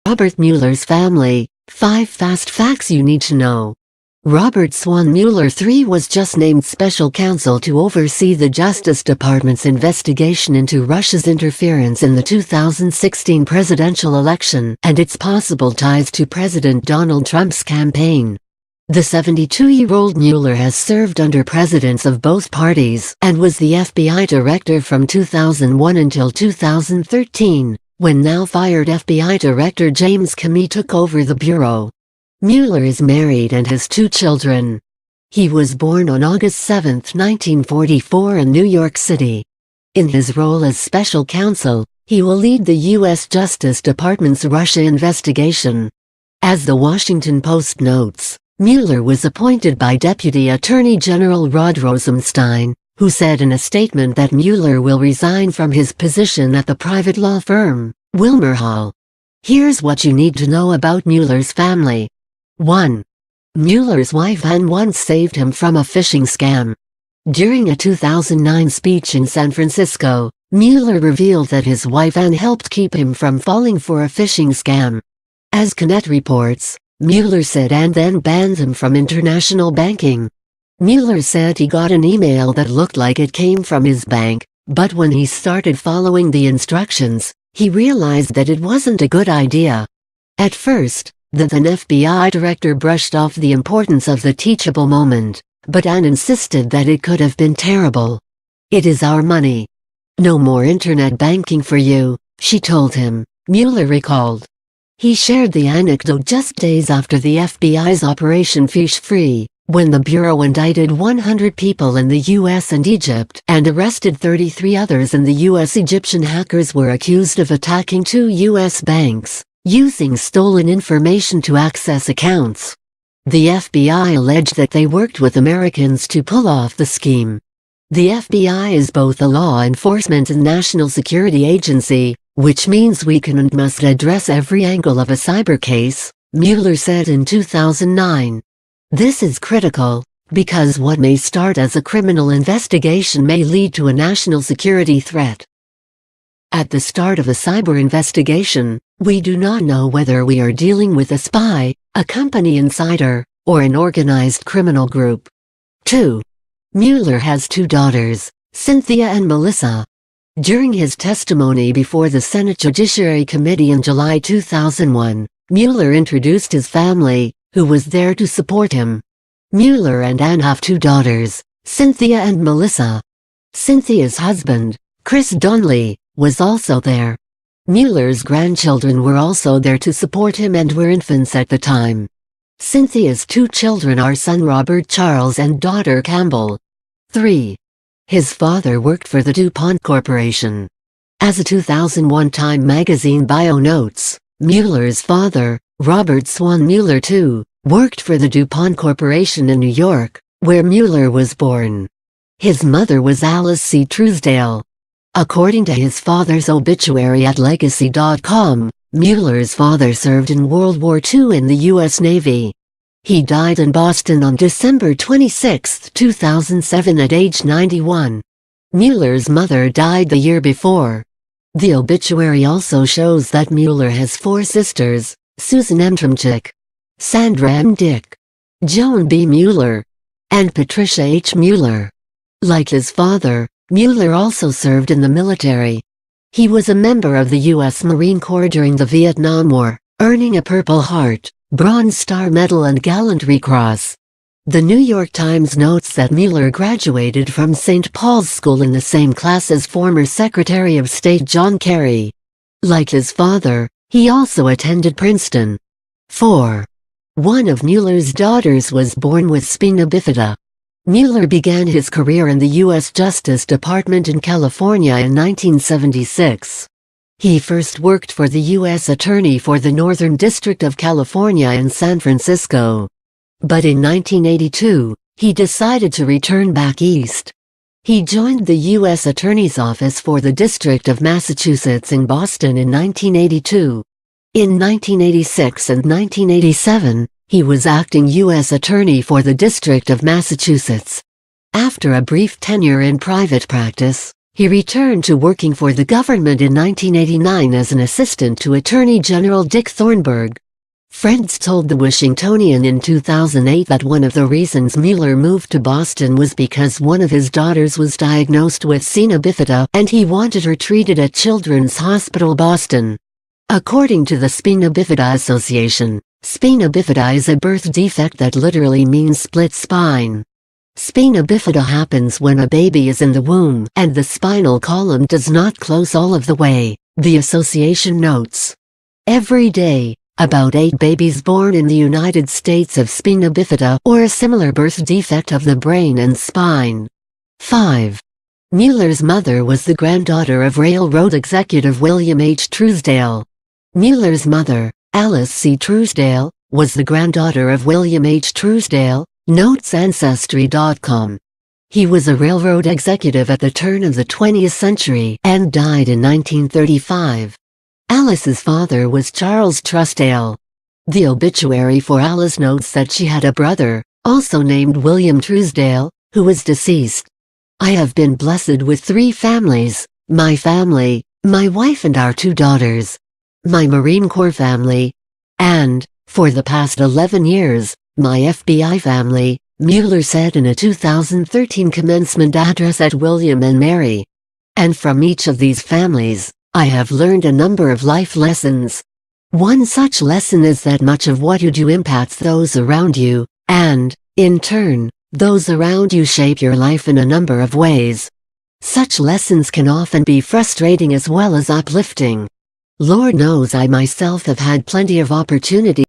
Robert Mueller's family, 5 fast facts you need to know. Robert Swan Mueller III was just named special counsel to oversee the Justice Department's investigation into Russia's interference in the 2016 presidential election and its possible ties to President Donald Trump's campaign. The 72-year-old Mueller has served under presidents of both parties and was the FBI director from 2001 until 2013, when now-fired FBI Director James Comey took over the bureau. Mueller is married and has 2 children. He was born on August 7, 1944 in New York City. In his role as special counsel, he will lead the U.S. Justice Department's Russia investigation. As the Washington Post notes, Mueller was appointed by Deputy Attorney General Rod Rosenstein, who said in a statement that Mueller will resign from his position at the private law firm, WilmerHall. Here's what you need to know about Mueller's family. 1. Mueller's wife Ann once saved him from a phishing scam. During a 2009 speech in San Francisco, Mueller revealed that his wife Ann helped keep him from falling for a phishing scam. As Connect reports, Mueller said Ann then banned him from international banking. Mueller said he got an email that looked like it came from his bank, but when he started following the instructions, he realized that it wasn't a good idea. At first, the then FBI director brushed off the importance of the teachable moment, but Ann insisted that it could have been terrible. "It is our money. No more internet banking for you," she told him, Mueller recalled. He shared the anecdote just days after the FBI's Operation Fish Free, when the Bureau indicted 100 people in the U.S. and Egypt and arrested 33 others in the U.S. Egyptian hackers were accused of attacking 2 U.S. banks, using stolen information to access accounts. The FBI alleged that they worked with Americans to pull off the scheme. The FBI is both a law enforcement and national security agency, which means we can and must address every angle of a cyber case, Mueller said in 2009. This is critical, because what may start as a criminal investigation may lead to a national security threat. At the start of a cyber investigation, we do not know whether we are dealing with a spy, a company insider, or an organized criminal group. 2. Mueller has 2 daughters, Cynthia and Melissa. During his testimony before the Senate Judiciary Committee in July 2001, Mueller introduced his family, who was there to support him. Mueller and Ann have 2 daughters, Cynthia and Melissa. Cynthia's husband, Chris Donnelly, was also there. Mueller's grandchildren were also there to support him and were infants at the time. Cynthia's 2 children are son Robert Charles and daughter Campbell. 3. His father worked for the DuPont Corporation. As a 2001 Time magazine bio notes, Mueller's father, Robert Swan Mueller II, worked for the DuPont Corporation in New York, where Mueller was born. His mother was Alice C. Truesdale. According to his father's obituary at Legacy.com, Mueller's father served in World War II in the U.S. Navy. He died in Boston on December 26, 2007 at age 91. Mueller's mother died the year before. The obituary also shows that Mueller has 4 sisters, Susan M. Trumchik, Sandra M. Dick, Joan B. Mueller, and Patricia H. Mueller. Like his father, Mueller also served in the military. He was a member of the U.S. Marine Corps during the Vietnam War, earning a Purple Heart, Bronze Star Medal and Gallantry Cross. The New York Times notes that Mueller graduated from St. Paul's School in the same class as former Secretary of State John Kerry. Like his father, he also attended Princeton. 4. One of Mueller's daughters was born with spina bifida. Mueller began his career in the U.S. Justice Department in California in 1976. He first worked for the U.S. Attorney for the Northern District of California in San Francisco. But in 1982, he decided to return back east. He joined the U.S. Attorney's Office for the District of Massachusetts in Boston in 1982. In 1986 and 1987, he was acting U.S. Attorney for the District of Massachusetts. After a brief tenure in private practice, He returned to working for the government in 1989 as an assistant to Attorney General Dick Thornburgh. Friends told the Washingtonian in 2008 that one of the reasons Mueller moved to Boston was because one of his daughters was diagnosed with spina bifida and he wanted her treated at Children's Hospital Boston. According to the Spina Bifida Association, spina bifida is a birth defect that literally means split spine. Spina bifida happens when a baby is in the womb and the spinal column does not close all of the way, the association notes. Every day, about 8 babies born in the United States have spina bifida or a similar birth defect of the brain and spine. 5. Mueller's mother was the granddaughter of railroad executive William H. Truesdale. Mueller's mother, Alice C. Truesdale, was the granddaughter of William H. Truesdale, notes Ancestry.com. He was a railroad executive at the turn of the 20th century and died in 1935. Alice's father was Charles Truesdale. The obituary for Alice notes that she had a brother, also named William Truesdale, who was deceased. I have been blessed with 3 families, my family, my wife and our 2 daughters. My Marine Corps family, and, for the past 11 years, my FBI family, Mueller said in a 2013 commencement address at William and Mary. And from each of these families, I have learned a number of life lessons. One such lesson is that much of what you do impacts those around you, and, in turn, those around you shape your life in a number of ways. Such lessons can often be frustrating as well as uplifting. Lord knows I myself have had plenty of opportunity